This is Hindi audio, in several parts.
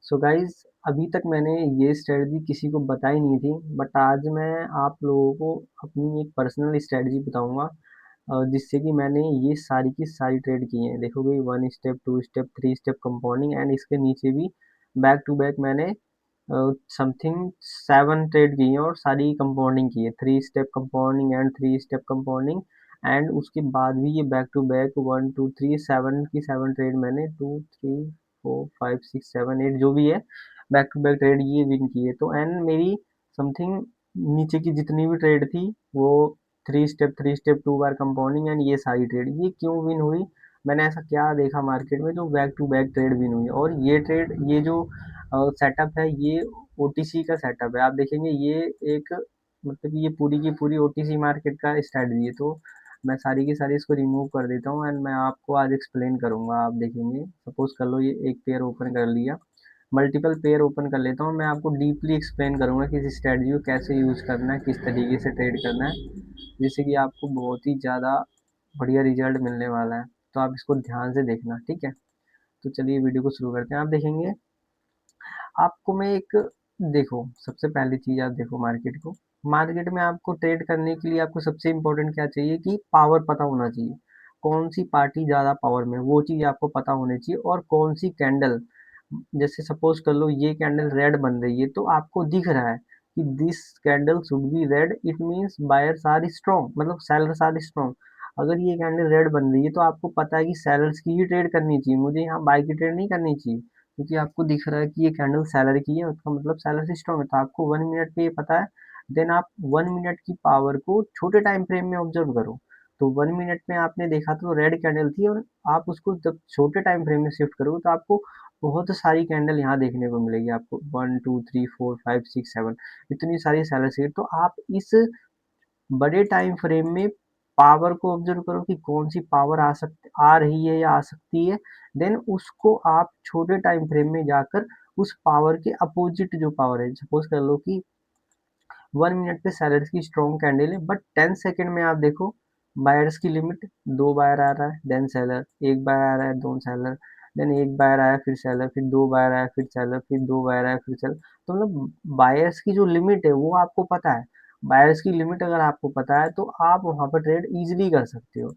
सो गाइज अभी तक मैंने ये स्ट्रेटजी किसी को बताई नहीं थी, बट आज मैं आप लोगों को अपनी एक पर्सनल स्ट्रेटजी बताऊंगा, जिससे कि मैंने ये सारी की सारी ट्रेड की हैं। देखोगे 1 step 2 step 3 step compounding, and इसके नीचे भी बैक टू बैक मैंने समथिंग 7 ट्रेड की हैं और सारी कंपाउंडिंग की है। 3 step compounding and 3 step compounding, and उसके बाद भी ये बैक टू बैक 1 2 3 7 की 7 ट्रेड मैंने 2 3 4 5 6 7 8 जो भी है बैक टू बैक ट्रेड ये विन की है। तो एंड मेरी समथिंग नीचे की जितनी भी ट्रेड थी वो 3 स्टेप 2 बार कंपाउंडिंग एंड ये सारी ट्रेड ये क्यों विन हुई। मैंने ऐसा क्या देखा मार्केट में जो back to back trade win हुई, और ये ट्रेड ये जो सेटअप है ये ओटीसी का सेटअप है। आप देखेंगे ये एक मतलब ये पूरी की पूरी ओटीसी मार्केट का स्ट्रेटजी है। तो मैं सारी की सारी इसको रिमूव कर देता हूँ एंड मैं आपको आज एक्सप्लेन करूंगा। आप देखेंगे सपोज कर लो ये एक पेयर ओपन कर लिया, मल्टीपल पेयर ओपन कर लेता हूँ, मैं आपको डीपली एक्सप्लेन करूंगा कि इस स्ट्रेटजी को कैसे यूज करना है, किस तरीके से ट्रेड करना है, जिससे कि आपको बहुत ही ज़्यादा बढ़िया रिजल्ट मिलने वाला है। तो आप इसको ध्यान से देखना, ठीक है। तो चलिए वीडियो को शुरू करते हैं। आप देखेंगे आपको मैं एक देखो सबसे पहली चीज़ आप देखो मार्केट में आपको ट्रेड करने के लिए आपको सबसे इम्पोर्टेंट क्या चाहिए कि पावर पता होना चाहिए। कौन सी पार्टी ज़्यादा पावर में है, वो चीज़ आपको पता होनी चाहिए। और कौन सी कैंडल, जैसे सपोज कर लो ये कैंडल रेड बन रही है तो आपको दिख रहा है कि this candle should be red, it means buyers are strong, मतलब सेलर्स आर स्ट्रॉन्ग। अगर ये कैंडल रेड बन रही है तो आपको पता है कि सेलर्स की ही ट्रेड करनी चाहिए, मुझे यहाँ बाय की ट्रेड नहीं करनी चाहिए, क्योंकि आपको दिख रहा है कि ये कैंडल सेलर की है, उसका मतलब सेलर से स्ट्रॉन्ग है। तो आपको 1 मिनट पे ये पता है, देन आप 1 मिनट की पावर को छोटे टाइम फ्रेम में ऑब्जर्व करो। तो 1 मिनट में आपने देखा तो रेड कैंडल थी, और आप उसको जब छोटे टाइम फ्रेम में शिफ्ट करोगे तो आपको बहुत सारी कैंडल यहाँ देखने को मिलेगी। आपको 1 2 3 4 5 6 7 इतनी सारी सेलर सीट। तो आप इस बड़े टाइम फ्रेम में पावर को ऑब्जर्व करो कि कौन सी पावर आ रही है या आ सकती है। देन उसको आप छोटे टाइम फ्रेम में जाकर उस पावर के अपोजिट जो पावर है, सपोज कर लो कि 1 मिनट पे सेलर्स की स्ट्रॉन्ग कैंडल है, बट 10 सेकेंड में आप देखो बायर्स की लिमिट 2 बायर आ रहा है, देन सेलर, एक बायर आ रहा है, दो सेलर, देन एक बायर आया फिर सेलर, फिर 2 बायर आया फिर सेलर, फिर 2 बायर आया फिर सेलर। तो मतलब बायर्स की जो लिमिट है वो आपको पता है। बायर्स की लिमिट अगर आपको पता है तो आप वहां पर ट्रेड इजीली कर सकते हो।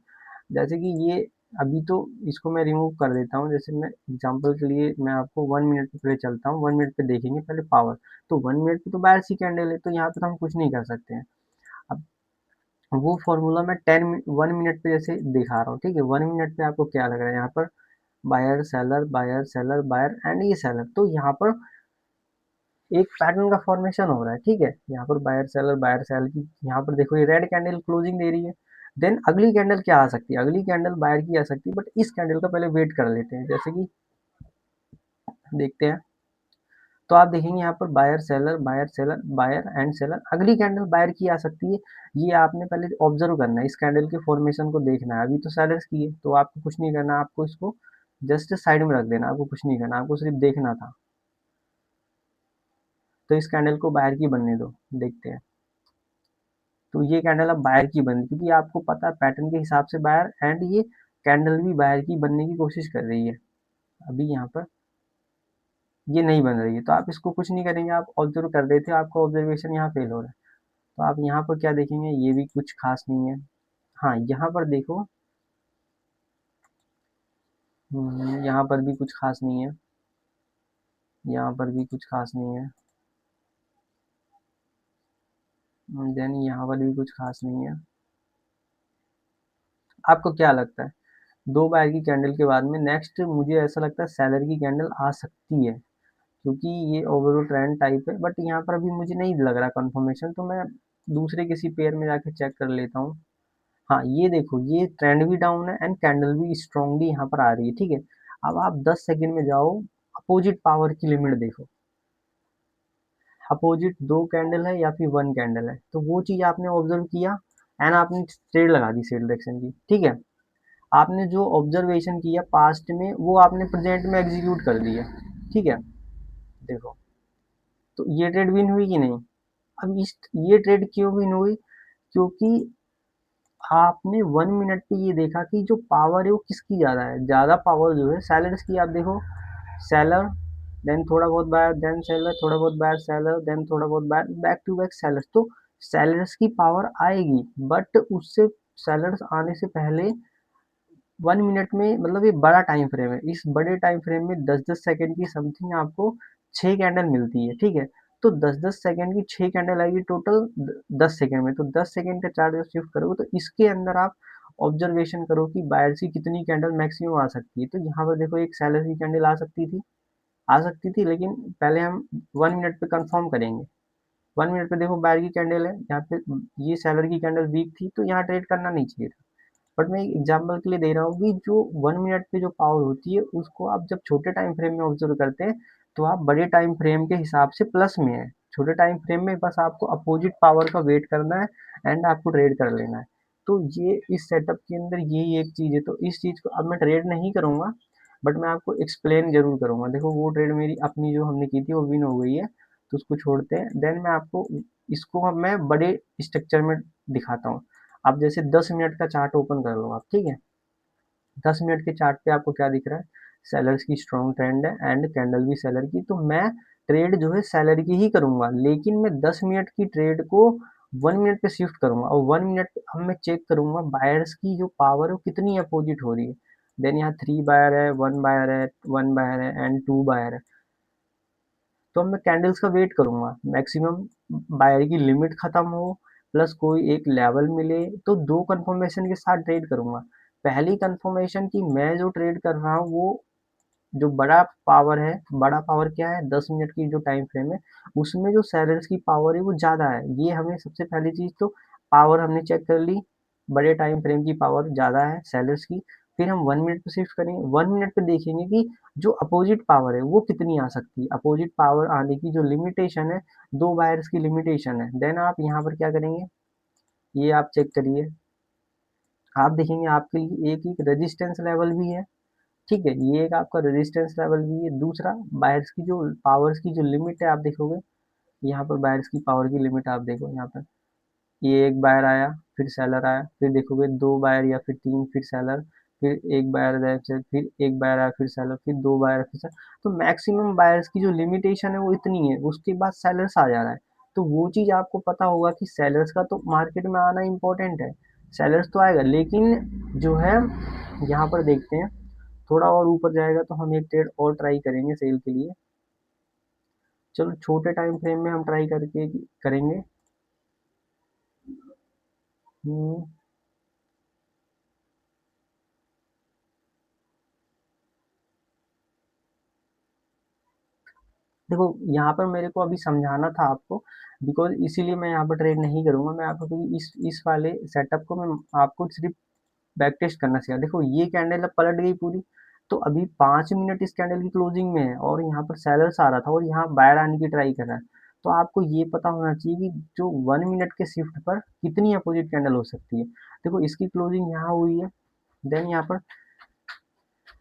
जैसे कि ये अभी तो इसको मैं रिमूव कर देता हूँ। जैसे मैं एग्जांपल के लिए मैं आपको 1 मिनट पे पहले चलता हूँ, 1 मिनट पे देखेंगे पहले पावर। तो 1 मिनट पे तो बाहर सी कैंडल है, तो यहाँ पे तो हम कुछ नहीं कर सकते हैं। अब वो फॉर्मूला मैं 1 मिनट पे जैसे दिखा रहा हूँ, ठीक है। 1 मिनट पे आपको क्या लग रहा है यहाँ पर, बायर सेलर बायर एंड ये सेलर। तो यहाँ पर एक पैटर्न का फॉर्मेशन हो रहा है, ठीक है। यहाँ पर बायर सेलर की यहाँ पर देखो ये रेड कैंडल क्लोजिंग दे रही है। देन अगली कैंडल क्या आ सकती है, अगली कैंडल बायर की आ सकती है, बट इस कैंडल का पहले वेट कर लेते हैं। जैसे कि देखते हैं तो आप देखेंगे यहाँ पर buyer seller buyer and seller, अगली कैंडल बायर की आ सकती है। ये आपने पहले ऑब्जर्व करना है, इस कैंडल के फॉर्मेशन को देखना है। अभी तो सेलर्स की है तो आपको कुछ नहीं करना, आपको इसको जस्ट साइड में रख देना, आपको कुछ नहीं करना, आपको सिर्फ देखना था। तो इस कैंडल को बायर की बनने दो, देखते हैं। तो ये कैंडल अब बायर की बन, क्योंकि आपको पता है पैटर्न के हिसाब से बायर, एंड ये कैंडल भी बायर की बनने की कोशिश कर रही है। अभी यहाँ पर ये नहीं बन रही है तो आप इसको कुछ नहीं करेंगे, आप ऑब्जर्व कर रहे थे, आपका ऑब्जर्वेशन यहाँ फेल हो रहा है। तो आप यहाँ पर क्या देखेंगे, ये भी कुछ खास नहीं है। हाँ यहाँ पर देखो, यहाँ पर भी कुछ खास नहीं है, यहाँ पर भी कुछ खास नहीं है, देन यहाँ पर भी कुछ खास नहीं है। आपको क्या लगता है, 2 बार की कैंडल के बाद में नेक्स्ट मुझे ऐसा लगता है सेलर की कैंडल आ सकती है, क्योंकि ये ओवरऑल ट्रेंड टाइप है। बट यहाँ पर अभी मुझे नहीं लग रहा कंफर्मेशन, तो मैं दूसरे किसी पेयर में जाके चेक कर लेता हूँ। हाँ ये देखो ये ट्रेंड भी डाउन है एंड कैंडल भी स्ट्रांगली यहाँ पर आ रही है, ठीक है। अब आप 10 सेकेंड में जाओ, अपोजिट पावर की लिमिट देखो, अपोजिट 2 कैंडल है या फिर 1 कैंडल है, तो वो चीज आपने ऑब्जर्व किया एंड आपने ट्रेड लगा दी सेल डायरेक्शन की, ठीक है। आपने जो ऑब्जर्वेशन किया पास्ट में वो आपने प्रेजेंट में एग्जीक्यूट कर दिया, ठीक है। देखो तो ये ट्रेड विन हुई कि नहीं। अब इस ये ट्रेड क्यों विन हुई, क्योंकि आपने 1 मिनट पे ये देखा कि जो पावर है वो किसकी ज़्यादा है। ज़्यादा पावर जो है सेलर्स की। आप देखो सेलर देन थोड़ा बहुत बायर, देन सेलर, थोड़ा बहुत बायर, सेलर, देन थोड़ा बहुत buyer, back to back sellers. तो सेलर्स की पावर आएगी, बट उससे सेलर्स आने से पहले 1 मिनट में, मतलब ये बड़ा टाइम फ्रेम है, इस बड़े टाइम फ्रेम में 10-10 सेकंड की समथिंग आपको 6 कैंडल मिलती है, ठीक है। तो 10-10 सेकंड की 6 कैंडल आएगी टोटल 10 सेकंड में, तो 10 सेकंड का चार्ट जब शिफ्ट करोगे तो इसके अंदर आप ऑब्जर्वेशन करो कि बायर्स की कितनी कैंडल मैक्सिमम आ सकती है। तो यहाँ पर देखो एक सेलर की कैंडल आ सकती थी, लेकिन पहले हम 1 मिनट पे कंफर्म करेंगे। 1 मिनट पे देखो बायर की कैंडल है यहाँ पे, ये सेलर की कैंडल वीक थी, तो यहाँ ट्रेड करना नहीं चाहिए था। बट मैं एक एग्जांपल के लिए दे रहा हूँ कि जो 1 मिनट पे जो पावर होती है उसको आप जब छोटे टाइम फ्रेम में ऑब्जर्व करते हैं, तो आप बड़े टाइम फ्रेम के हिसाब से प्लस में है। छोटे टाइम फ्रेम में बस आपको अपोजिट पावर का वेट करना है एंड आपको ट्रेड कर लेना है। तो ये इस सेटअप के अंदर यही एक चीज़ है। तो इस चीज़ को अब मैं ट्रेड नहीं करूँगा, बट मैं आपको एक्सप्लेन जरूर करूँगा। देखो वो ट्रेड मेरी अपनी जो हमने की थी वो विन हो गई है, तो उसको छोड़ते हैं। देन मैं आपको इसको अब मैं बड़े स्ट्रक्चर में दिखाता हूँ। आप जैसे 10 मिनट का चार्ट ओपन कर लो आप, ठीक है। 10 मिनट के चार्ट पे आपको क्या दिख रहा है, सेलर्स की स्ट्रॉन्ग ट्रेंड है एंड कैंडल भी सेलर की। तो मैं ट्रेड जो है सेलर की ही करूंगा, लेकिन मैं 10 मिनट की ट्रेड को 1 मिनट पे शिफ्ट करूंगा, और 1 मिनट अब मैं चेक करूंगा बायर्स की जो पावर है वो कितनी अपोजिट हो रही है। देन यहाँ 3 बायर है, 1 बायर है, 1 बायर है एंड 2 बायर है। तो अब मैं कैंडल्स का वेट करूंगा, मैक्सिमम बायर की लिमिट खत्म हो प्लस कोई एक लेवल मिले, तो दो कंफर्मेशन के साथ ट्रेड करूंगा। पहली कंफर्मेशन की मैं जो ट्रेड कर रहा हूँ वो जो बड़ा पावर है, बड़ा पावर क्या है, 10 मिनट की जो टाइम फ्रेम है उसमें जो सेलर्स की पावर है वो ज़्यादा है। ये हमें सबसे पहली चीज़ तो पावर हमने चेक कर ली, बड़े टाइम फ्रेम की पावर ज़्यादा है सेलर्स की। फिर हम 1 मिनट पे शिफ्ट करेंगे, 1 मिनट पे देखेंगे कि जो अपोजिट पावर है वो कितनी आ सकती है। अपोजिट पावर आने की जो लिमिटेशन है, 2 बायर्स की लिमिटेशन है। देन आप यहाँ पर क्या करेंगे, ये आप चेक करिए, आप देखेंगे आपके लिए एक एक रेजिस्टेंस लेवल भी है, ठीक है। ये एक आपका रेजिस्टेंस लेवल भी है। दूसरा बायर्स की जो पावर्स की जो लिमिट है आप देखोगे, यहाँ पर बायर्स की पावर की लिमिट आप देखो यहाँ पर, ये एक बायर आया, फिर सेलर आया, फिर देखोगे 2 बायर या फिर 3, फिर सेलर, फिर एक बायर आया, फिर एक बायर आया, फिर सेलर, फिर 2 बायर, फिर सेलर। तो मैक्सिमम बायर्स की जो लिमिटेशन है वो इतनी है, उसके बाद सेलर्स आ जा रहा है। तो वो चीज़ आपको पता होगा कि सेलर्स का तो मार्केट में आना इम्पोर्टेंट है, सेलर्स तो आएगा, लेकिन जो है यहाँ पर देखते हैं, थोड़ा और ऊपर जाएगा तो हम एक ट्रेड और ट्राई करेंगे सेल के लिए। चलो छोटे टाइम फ्रेम में हम ट्राई करके करेंगे। हम्म, देखो यहाँ पर मेरे को अभी समझाना था आपको, बिकॉज इसीलिए मैं यहाँ पर ट्रेड नहीं करूंगा मैं आपको, क्योंकि इस वाले सेटअप को मैं आपको सिर्फ बैक टेस्ट करना सिखा। देखो ये कैंडल अब पलट गई पूरी, तो अभी 5 मिनट इस कैंडल की क्लोजिंग में है और यहाँ पर सेलर्स आ रहा था और यहाँ बायर आने की ट्राई कर रहा है। तो आपको ये पता होना चाहिए कि जो 1 मिनट के शिफ्ट पर कितनी अपोजिट कैंडल हो सकती है। देखो इसकी क्लोजिंग यहाँ हुई है, देन यहाँ पर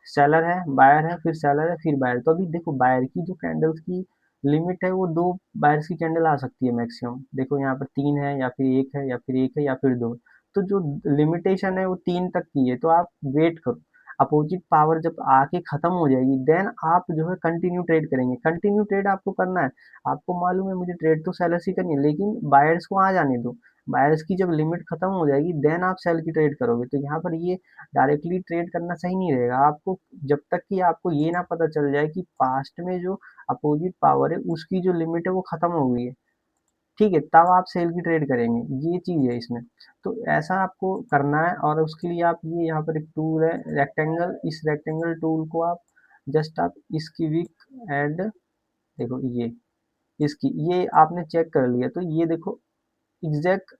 सेलर है, बायर है, फिर सेलर है, फिर बायर। तो अभी देखो बायर की जो कैंडल्स की लिमिट है वो 2 बायर्स की कैंडल आ सकती है मैक्सिमम। देखो यहाँ पर 3 है या फिर 1 है या फिर 1 है या फिर 2। तो जो लिमिटेशन है वो 3 तक की है। तो आप वेट करो, अपोजिट पावर जब आके खत्म हो जाएगी देन आप जो है कंटिन्यू ट्रेड करेंगे। कंटिन्यू ट्रेड आपको करना है, आपको मालूम है मुझे ट्रेड तो सेलर ही करनी है, लेकिन बायर्स को आ जाने दो। बायर्स की जब लिमिट खत्म हो जाएगी देन आप सेल की ट्रेड करोगे। तो यहाँ पर ये डायरेक्टली ट्रेड करना सही नहीं रहेगा आपको, जब तक कि आपको ये ना पता चल जाए कि पास्ट में जो अपोजिट पावर है उसकी जो लिमिट है वो खत्म हो गई है, ठीक है, तब आप सेल की ट्रेड करेंगे। ये चीज़ है इसमें। तो ऐसा आपको करना है, और उसके लिए आप ये यहाँ पर एक टूल है रेक्टेंगल, इस रेक्टेंगल टूल को आप जस्ट आप इसकी विक एंड देखो ये इसकी ये आपने चेक कर लिया, तो ये देखो एग्जैक्ट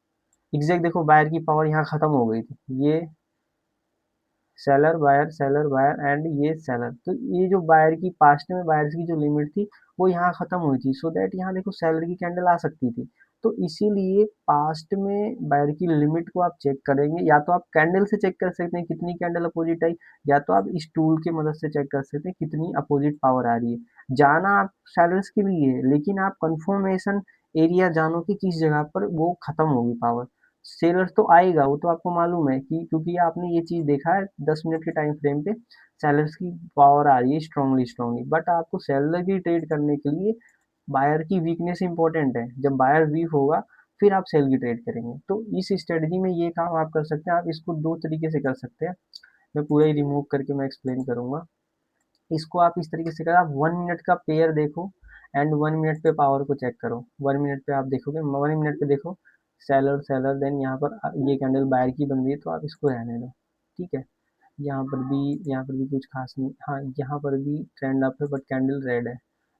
एग्जैक्ट देखो बायर की पावर यहाँ खत्म हो गई थी, ये सेलर बायर एंड ये सेलर। तो ये जो बायर की पास्ट में बायर्स की जो लिमिट थी वो यहाँ खत्म हुई थी, सो दैट यहाँ देखो सेलर की कैंडल आ सकती थी। तो इसीलिए पास्ट में बायर की लिमिट को आप चेक करेंगे, या तो आप कैंडल से चेक कर सकते हैं कितनी कैंडल अपोजिट आई, या तो आप इस टूल की मदद से चेक कर सकते हैं कितनी अपोजिट पावर आ रही है। जाना आप सेलर्स के लिए है, लेकिन आप कंफर्मेशन एरिया जानो कि किस जगह पर वो खत्म होगी पावर। सेलर्स तो आएगा, वो तो आपको मालूम है कि क्योंकि आपने ये चीज़ देखा है 10 मिनट के टाइम फ्रेम पे सेलर्स की पावर आ रही है स्ट्रांगली स्ट्रांगली, बट आपको सेलर की ट्रेड करने के लिए बायर की वीकनेस इंपॉर्टेंट है। जब बायर वीक होगा फिर आप सेल की ट्रेड करेंगे। तो इस स्ट्रेटजी में ये काम आप कर सकते हैं। आप इसको दो तरीके से कर सकते हैं, मैं पूरा ही रिमूव करके मैं एक्सप्लेन करूंगा। इसको आप इस तरीके से करें, आप 1 मिनट का पेयर देखो एंड 1 मिनट पे पावर को चेक करो। 1 मिनट पे आप देखोगे, 1 मिनट पे देखो सेलर सेलर, देन यहाँ पर ये कैंडल बायर की बन रही है तो आप इसको रहने दो, ठीक है। यहाँ पर भी कुछ खास नहीं, हाँ यहाँ पर भी ट्रेंड अप है बट कैंडल रेड है।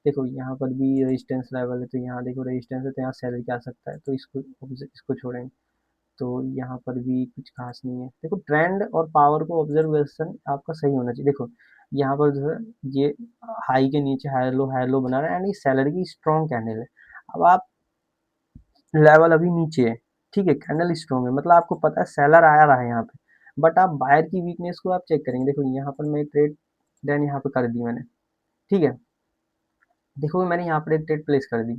देखो यहाँ पर भी रेजिस्टेंस लेवल है, तो यहाँ देखो रेजिस्टेंस है तो यहाँ सेलर क्या आ सकता है, तो इसको छोड़ेंगे। तो यहाँ पर भी कुछ खास नहीं है। देखो ट्रेंड और पावर को ऑब्जर्वेशन आपका सही होना चाहिए। देखो यहाँ पर जो है ये हाई के नीचे हाई लो बना रहा है एंड ये सैलरी की स्ट्रॉन्ग कैंडल है। अब आप लेवल अभी नीचे है, ठीक है, कैंडल स्ट्रॉन्ग है, मतलब आपको पता है सेलर आया रहा है यहाँ पे, बट आप बायर की वीकनेस को आप चेक करेंगे। देखो यहाँ पर मैं ट्रेड देन यहाँ पे कर दी मैंने, ठीक है। देखो मैंने यहाँ पर एक ट्रेड प्लेस कर दी,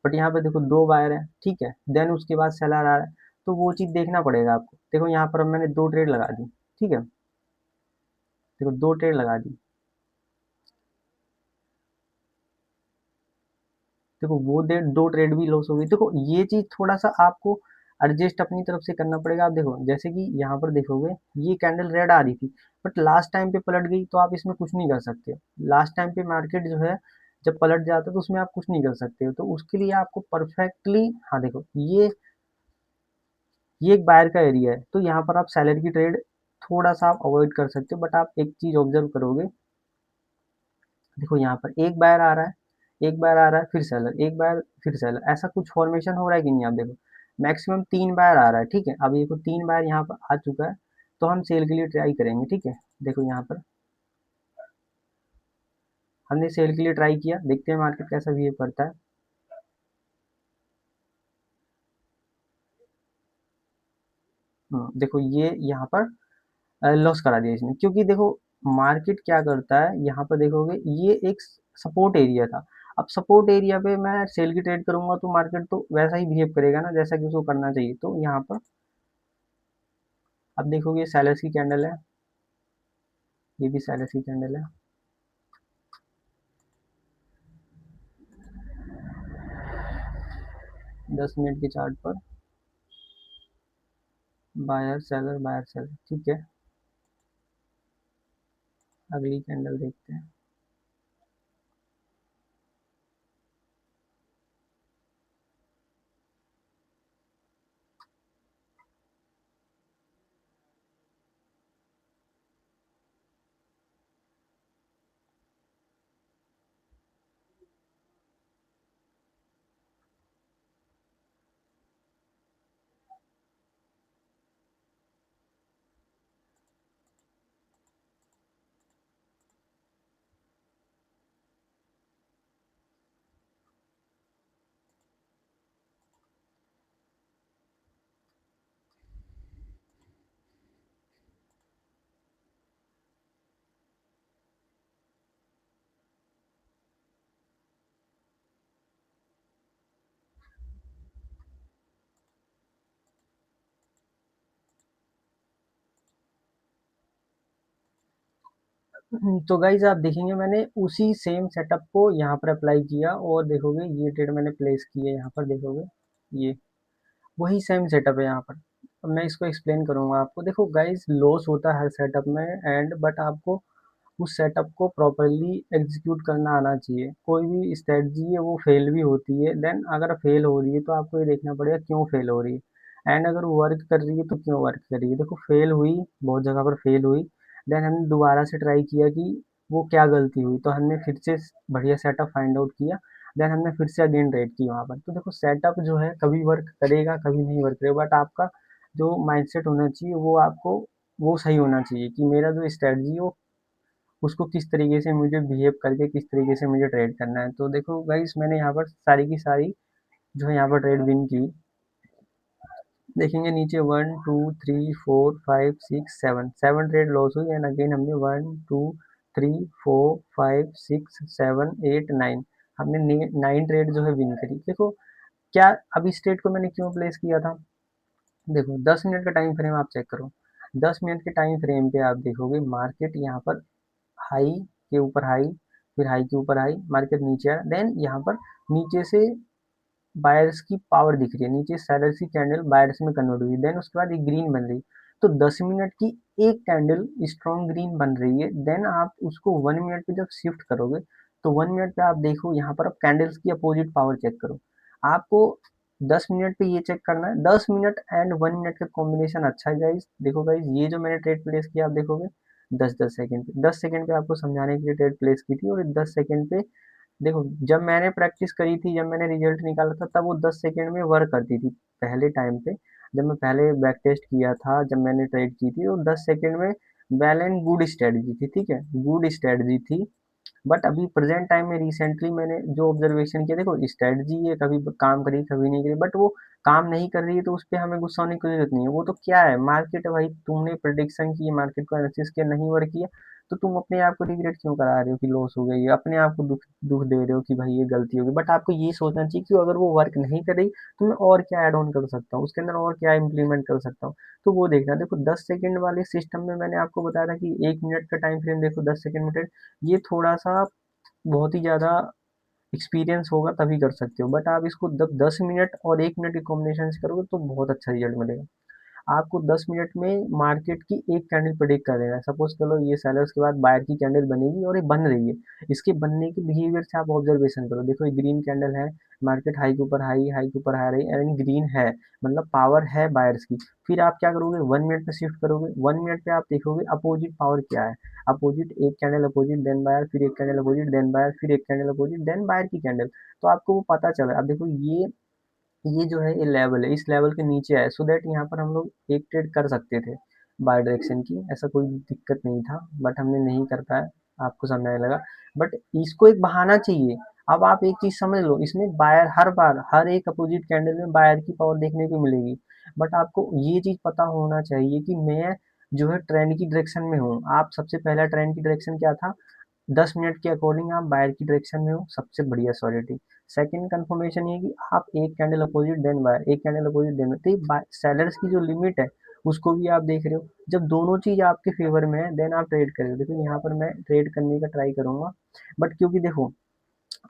बट यहाँ पे देखो दो बायर है, ठीक है, देन उसके बाद सेलर आ रहा है, तो वो चीज़ देखना पड़ेगा आपको। देखो यहाँ पर अब मैंने दो ट्रेड लगा दी, ठीक है, देखो दो ट्रेड लगा दी। देखो वो दो ट्रेड भी लॉस हो गई। देखो ये चीज़ थोड़ा सा आपको एडजस्ट अपनी तरफ से करना पड़ेगा। आप देखो जैसे कि यहाँ पर देखोगे ये कैंडल रेड आ रही थी, बट लास्ट टाइम पे पलट गई तो आप इसमें कुछ नहीं कर सकते। लास्ट टाइम पे मार्केट जो है जब पलट जाता है तो उसमें आप कुछ नहीं कर सकते हो, तो उसके लिए आपको परफेक्टली, हाँ देखो ये एक बायर का एरिया है, तो यहाँ पर आप सेलर की ट्रेड थोड़ा सा आप अवॉइड कर सकते हो, बट आप एक चीज़ ऑब्जर्व करोगे। देखो यहाँ पर एक बायर आ रहा है, एक बायर आ रहा है फिर सेलर, एक बायर फिर सेलर, ऐसा कुछ फॉर्मेशन हो रहा है कि नहीं। आप देखो मैक्सिमम 3 बायर आ रहा है, ठीक है। अब ये को 3 बायर यहाँ पर आ चुका है, तो हम सेल के लिए ट्राई करेंगे, ठीक है। देखो यहाँ पर हमने सेल के लिए ट्राई किया, देखते हैं मार्केट कैसा बिहेव करता है। देखो ये यहाँ पर लॉस करा दिया इसने, क्योंकि देखो मार्केट क्या करता है, यहाँ पर देखोगे ये एक सपोर्ट एरिया था। अब सपोर्ट एरिया पे मैं सेल की ट्रेड करूंगा तो मार्केट तो वैसा ही बिहेव करेगा ना जैसा कि उसको करना चाहिए। तो यहाँ पर अब देखोगे सैलर्स की कैंडल है, ये भी सैलर्स की कैंडल है। 10 मिनट के चार्ट पर बायर सेलर, ठीक है। अगली कैंडल देखते हैं। तो गाइज आप देखेंगे मैंने उसी सेम सेटअप को यहाँ पर अप्लाई किया और देखोगे ये ट्रेड मैंने प्लेस की है, यहाँ पर देखोगे ये वही सेम सेटअप है यहाँ पर। अब मैं इसको एक्सप्लेन करूंगा आपको। देखो गाइज लॉस होता है हर सेटअप में एंड बट आपको उस सेटअप को प्रॉपरली एग्जीक्यूट करना आना चाहिए। कोई भी स्ट्रेटजी है वो फेल भी होती है, देन अगर फेल हो रही है तो आपको ये देखना पड़ेगा क्यों फेल हो रही है, एंड अगर वर्क कर रही है तो क्यों वर्क कर रही है। देखो फेल हुई, बहुत जगह पर फेल हुई, देन हमने दोबारा से ट्राई किया कि वो क्या गलती हुई, तो हमने फिर से बढ़िया सेटअप फाइंड आउट किया, देन हमने फिर से अगेन रेड की वहाँ पर। तो देखो सेटअप जो है कभी वर्क करेगा कभी नहीं वर्क करेगा, बट आपका जो माइंडसेट होना चाहिए वो आपको वो सही होना चाहिए कि मेरा जो स्ट्रेटजी है उसको किस तरीके से मुझे बिहेव करके किस तरीके से मुझे ट्रेड करना है। तो देखो गाइस मैंने यहाँ पर सारी की सारी जो है यहाँ पर ट्रेड विन की। देखेंगे नीचे 1 2 3 4 5 6 7 7 ट्रेड लॉस हुई एंड अगेन हमने 1 2 3 4 5 6 7 8 9 हमने 9 ट्रेड जो है विन करी। देखो क्या अब इस ट्रेड को मैंने क्यों प्लेस किया था, देखो 10 मिनट का टाइम फ्रेम आप चेक करो। 10 मिनट के टाइम फ्रेम पे आप देखोगे मार्केट यहाँ पर हाई के ऊपर हाई, फिर हाई के ऊपर हाई, मार्केट नीचे आया, देन यहाँ पर नीचे से बायर्स की पावर दिख रही है, नीचे सेलर्स की कैंडल बायर्स में कन्वर्ट हुई, देन उसके बाद एक ग्रीन बन रही। तो 10 मिनट की एक कैंडल स्ट्रॉन्ग ग्रीन बन रही है, देन आप उसको 1 मिनट पे जब शिफ्ट करोगे तो 1 मिनट पे आप देखो यहाँ पर आप कैंडल्स की अपोजिट पावर चेक करो। आपको 10 मिनट पे ये चेक करना है, 10 मिनट एंड 1 मिनट का कॉम्बिनेशन अच्छा है गाइज। देखो गाइज ये जो मैंने ट्रेड प्लेस किया आप देखोगे 10-10 सेकंड पे, 10 सेकंड पे आपको समझाने के लिए ट्रेड प्लेस की थी, और 10 सेकंड पे देखो जब मैंने प्रैक्टिस करी थी, जब मैंने रिजल्ट निकाला था तब वो 10 सेकंड में वर्क करती थी पहले टाइम पे। जब मैं पहले बैक टेस्ट किया था, जब मैंने ट्रेड की थी, तो 10 सेकंड में वेल एंड गुड स्ट्रेटजी थी, ठीक है, गुड स्ट्रेटजी थी। बट अभी प्रेजेंट टाइम में रिसेंटली मैंने जो ऑब्जर्वेशन किया, देखो स्ट्रेटजी ये कभी काम करी कभी नहीं करी, बट वो काम नहीं कर रही है तो उस पर हमें गुस्सा होने की जरूरत नहीं है। वो तो क्या है, मार्केट है भाई, तुमने प्रिडिक्शन की, मार्केट को एनालिसिस किया, नहीं वर्क किया, तो तुम अपने आप को रिग्रेट क्यों करा रहे हो कि लॉस हो गई, अपने आप को दुख दुख दे रहे हो कि भाई ये गलती होगी। बट आपको ये सोचना चाहिए कि अगर वो वर्क नहीं कर रही तो मैं और क्या ऐड ऑन कर सकता हूँ, उसके अंदर और क्या इम्प्लीमेंट कर सकता हूँ। तो वो देखना। देखो 10 सेकंड वाले सिस्टम में मैंने आपको बताया था कि 1 मिनट का टाइम फ्रेम देखो, 10 सेकंड में ये थोड़ा सा बहुत ही ज़्यादा एक्सपीरियंस होगा तभी कर सकते हो। बट आप इसको 10 मिनट और 1 मिनट के कॉम्बिनेशन से करोगे तो बहुत अच्छा रिजल्ट मिलेगा। आपको 10 मिनट में मार्केट की एक कैंडल प्रेडिक्ट कर देना है। सपोज करो ये सेलर्स के बाद बायर की कैंडल बनेगी और ये बन रही है, इसके बनने के बिहेवियर से आप ऑब्जर्वेशन करो। देखो ये ग्रीन कैंडल है, मार्केट हाई के ऊपर हाई, हाई के ऊपर हाई रही, यानी ग्रीन है, मतलब पावर है बायर्स की। फिर आप क्या करोगे, 1 मिनट पे शिफ्ट करोगे, 1 मिनट पे आप देखोगे अपोजिट पावर क्या है। अपोजिट एक कैंडल अपोजिट देन बायर, फिर एक कैंडल अपोजिट देन बायर, फिर एक कैंडल अपोजिट देन बायर की कैंडल। तो आपको वो पता चला। अब देखो ये जो है ये लेवल है, इस लेवल के नीचे है, सो दैट यहाँ पर हम लोग एक ट्रेड कर सकते थे बाय डायरेक्शन की, ऐसा कोई दिक्कत नहीं था, बट हमने नहीं कर पाया, आपको समझने लगा। बट इसको एक बहाना चाहिए। अब आप एक चीज समझ लो, इसमें बायर हर बार हर एक अपोजिट कैंडल में बायर की पावर देखने को मिलेगी। बट आपको ये चीज पता होना चाहिए कि मैं जो है ट्रेंड की डायरेक्शन में हूँ। आप सबसे पहला ट्रेंड की डायरेक्शन क्या था, 10 मिनट के अकॉर्डिंग आप बायर की डायरेक्शन में हो, सबसे बढ़िया सॉलिडिटी। सेकंड कंफर्मेशन ये कि आप एक कैंडल अपोजिट देन बायर, एक कैंडल अपोजिट देन, तो सेलर्स की जो लिमिट है उसको भी आप देख रहे हो। जब दोनों चीज आपके फेवर में है देन आप ट्रेड करें। देखो यहाँ पर मैं ट्रेड करने का ट्राई करूंगा, बट क्योंकि देखो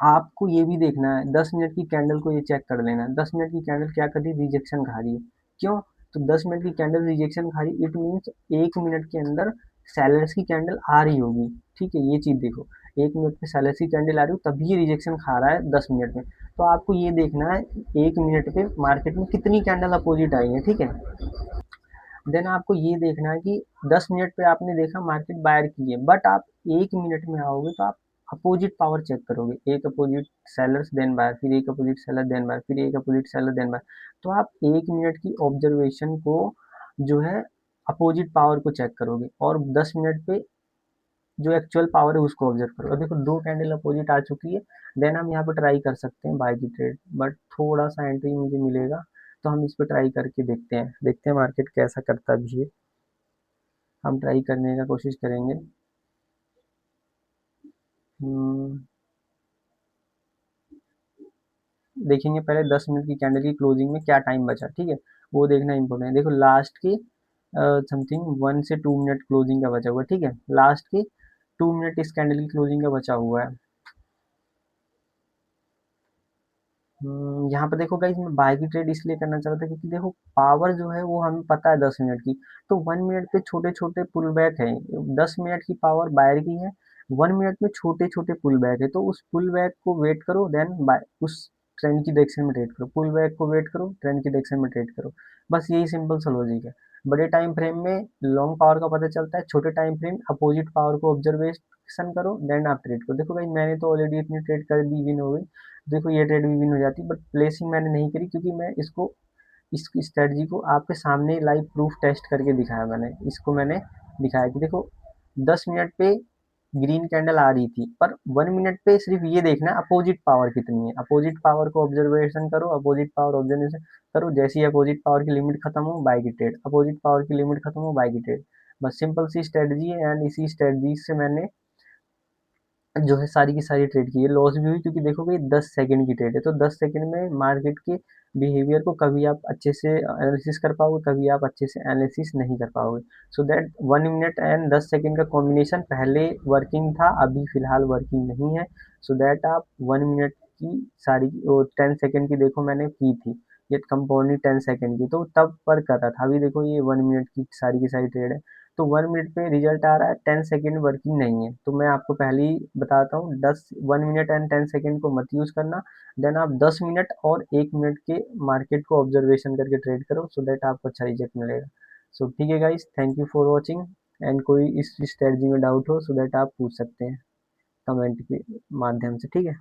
आपको ये भी देखना है, 10 मिनट की कैंडल को ये चेक कर लेना है, 10 मिनट की कैंडल क्या कर रही है, रिजेक्शन खा रही है। क्यों, तो 10 मिनट की कैंडल रिजेक्शन खा रही है, इट मीन्स 1 मिनट के अंदर सेलर्स की कैंडल आ रही होगी। ठीक है, ये चीज देखो, 1 मिनट में सेलर्स की कैंडल आ रही हो तभी ये रिजेक्शन खा रहा है 10 मिनट में। तो आपको ये देखना है 1 मिनट पे मार्केट में कितनी कैंडल अपोजिट आई है, ठीक है। देन आपको ये देखना है कि 10 मिनट पे आपने देखा मार्केट बायर की है, बट आप 1 मिनट में आओगे तो आप अपोजिट पावर चेक करोगे, एक अपोजिट सेलर्स देन बायर, फिर एक अपोजिट सेलर देन बायर, फिर एक अपोजिट सेलर देन बायर। तो आप 1 मिनट की ऑब्जर्वेशन को जो है अपोजिट पावर को चेक करोगे, और 10 मिनट पे जो एक्चुअल पावर है उसको ऑब्जर्व करो। और देखो दो कैंडल अपोजिट आ चुकी है, देन हम यहाँ पर ट्राई कर सकते हैं बाय की ट्रेड, बट थोड़ा सा एंट्री मुझे मिलेगा, तो हम इस पर ट्राई करके देखते हैं मार्केट कैसा करता भी है। हम ट्राई करने का कोशिश करेंगे। हम्म, देखेंगे पहले 10 मिनट की कैंडल की क्लोजिंग में क्या टाइम बचा, ठीक है, वो देखना इंपॉर्टेंट है। देखो लास्ट की समथिंग 1 से 2 मिनट क्लोजिंग का बचा हुआ है, ठीक है, लास्ट की 2 मिनट इस कैंडल की क्लोजिंग का बचा हुआ है। यहाँ पर देखो गाइस मैं बाय की ट्रेड इसलिए करना चाह रहा था क्योंकि देखो पावर जो है वो हमें पता है 10 मिनट की, तो 1 मिनट पे छोटे छोटे पुल बैक है। 10 मिनट की पावर बायर की है, 1 मिनट में छोटे छोटे पुल बैक है, तो उस पुल बैक को वेट करो, देन बाय उस ट्रेंड की डायरेक्शन में ट्रेड करो, पुल बैक को वेट करो, ट्रेंड की डायरेक्शन में ट्रेड करो। बस यही सिंपल सा लॉजिक है। बड़े टाइम फ्रेम में लॉन्ग पावर का पता चलता है, छोटे टाइम फ्रेम अपोजिट पावर को ऑब्जर्वेशन करो, देन आप ट्रेड करो। देखो भाई मैंने तो ऑलरेडी इतनी ट्रेड कर दी, विन हो गई। देखो ये ट्रेड भी विन हो जाती, बट प्लेसिंग मैंने नहीं करी क्योंकि मैं इसको इस स्ट्रेटजी को आपके सामने लाइव प्रूफ टेस्ट करके दिखाया। मैंने दिखाया कि देखो 10 मिनट पे ग्रीन कैंडल आ रही थी, पर 1 मिनट पे सिर्फ ये देखना है अपोजिट पावर कितनी है, अपोजिट पावर को ऑब्जर्वेशन करो, अपोजिट पावर ऑब्जर्वेशन करो, जैसे ही अपोजिट पावर की लिमिट खत्म हो बाय की ट्रेड, अपोजिट पावर की लिमिट खत्म हो बाय की ट्रेड। बस सिंपल सी स्ट्रेटजी है, एंड इसी स्ट्रेटजी से मैंने जो है सारी की सारी ट्रेड की है, लॉस भी हुई क्योंकि देखोगे 10 सेकंड की ट्रेड है, तो 10 सेकंड में मार्केट के बिहेवियर को कभी आप अच्छे से एनालिसिस कर पाओगे, कभी आप अच्छे से एनालिसिस नहीं कर पाओगे। So that 1 minute and 10 second का कॉम्बिनेशन पहले वर्किंग था, अभी फिलहाल वर्किंग नहीं है। सो दैट आप 1 मिनट की सारी 10 सेकंड की देखो मैंने की थी, ये कंपाउंडिंग 10 सेकंड की, तो तब वर्क कर रहा था। अभी देखो ये 1 मिनट की सारी ट्रेड है, तो 1 मिनट पे रिजल्ट आ रहा है, 10 सेकंड वर्किंग नहीं है। तो मैं आपको पहले ही बताता हूँ, 1 मिनट एंड 10 सेकंड को मत यूज़ करना। देन आप 10 मिनट और 1 मिनट के मार्केट को ऑब्जर्वेशन करके ट्रेड करो, सो दैट आपको अच्छा रिजल्ट मिलेगा। सो ठीक है guys, thank you for watching. And कोई इस स्ट्रेटजी में डाउट हो, सो दैट आप पूछ सकते हैं कमेंट के माध्यम से, ठीक है।